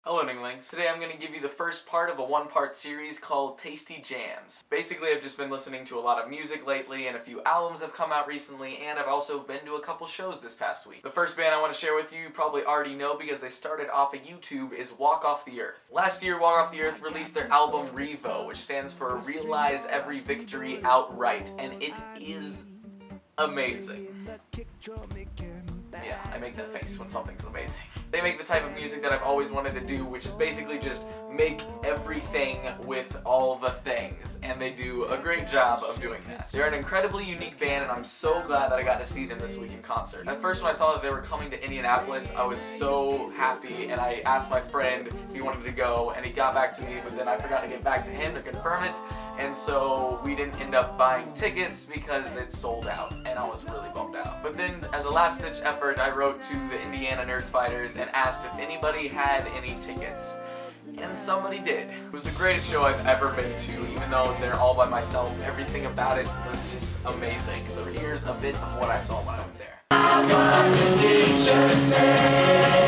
Hello Ninglings. Today I'm going to give you the first part of a one-part series called Tasty Jams. Basically I've just been listening to a lot of music lately and a few albums have come out recently, and I've also been to a couple shows this past week. The first band I want to share with you probably already know because they started off of YouTube is Walk Off the Earth. Last year Walk Off the Earth released their album Revo, which stands for Realize Every Victory Outright, and it is amazing. Yeah, I make that face when something's amazing. They make the type of music that I've always wanted to do, which is basically just make everything with all the things, and they do a great job of doing that. They're an incredibly unique band, and I'm so glad that I got to see them this week in concert. At first when I saw that they were coming to Indianapolis, I was so happy, and I asked my friend if he wanted to go, and he got back to me, but then I forgot to get back to him to confirm it, and so we didn't end up buying tickets because it sold out, and I was really bummed out. But then, as a last-ditch effort, I wrote to the Indiana Nerdfighters and asked if anybody had any tickets. And somebody did. It was the greatest show I've ever been to, even though I was there all by myself. Everything about it was just amazing. So here's a bit of what I saw when I went there. What the teacher said.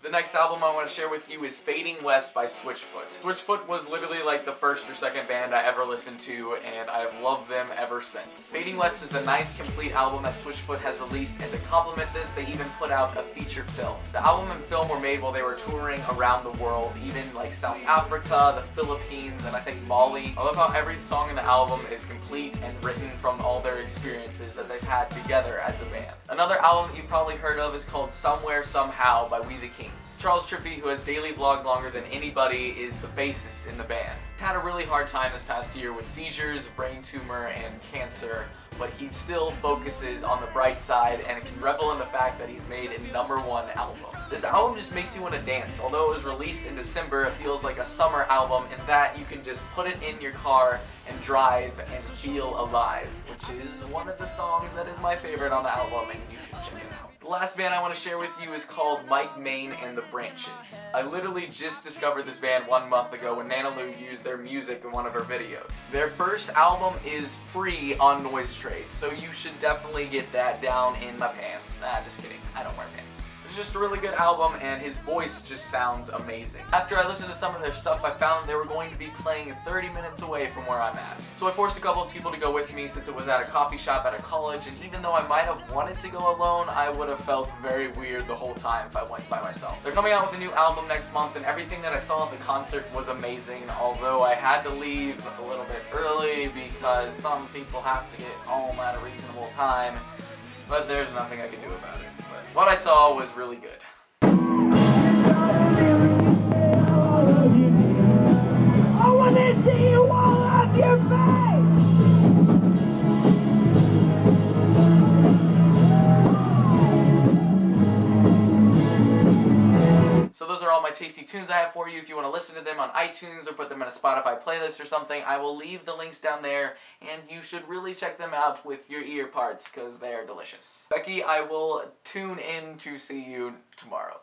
The next album I want to share with you is Fading West by Switchfoot. Switchfoot was literally like the first or second band I ever listened to, and I have loved them ever since. Fading West is the 9th complete album that Switchfoot has released, and to complement this, they even put out a feature film. The album and film were made while they were touring around the world, even like South Africa, the Philippines, and I think Mali. I love how every song in the album is complete and written from all their experiences that they've had together as a band. Another album that you've probably heard of is called Somewhere Somehow by We the Kings. Charles Trippy, who has daily vlogged longer than anybody, is the bassist in the band. He had a really hard time this past year with seizures, brain tumor, and cancer, but he still focuses on the bright side and can revel in the fact that he's made a #1 album. This album just makes you want to dance. Although it was released in December, it feels like a summer album in that you can just put it in your car and drive and feel alive, which is one of the songs that is my favorite on the album, and you should check it out. The last band I want to share with you is called Mike Main and the Branches. I literally just discovered this band 1 month ago when Nana Lou used their music in one of her videos. Their first album is free on Noise Trade, so you should definitely get that down in my pants. Just kidding, I don't wear pants. It's just a really good album, and his voice just sounds amazing. After I listened to some of their stuff, I found they were going to be playing 30 minutes away from where I'm at. So I forced a couple of people to go with me since it was at a coffee shop at a college, and even though I might have wanted to go alone, I would have felt very weird the whole time if I went by myself. They're coming out with a new album next month, and everything that I saw at the concert was amazing, although I had to leave a little bit early because some people have to get home at a reasonable time. But there's nothing I can do about it. But what I saw was really good. I wanna see you all of your face. So those are all my tasty tunes I have for you. If you want to listen to them on iTunes or put them in a Spotify playlist or something, I will leave the links down there, and you should really check them out with your ear parts because they are delicious. Becky, I will tune in to see you tomorrow.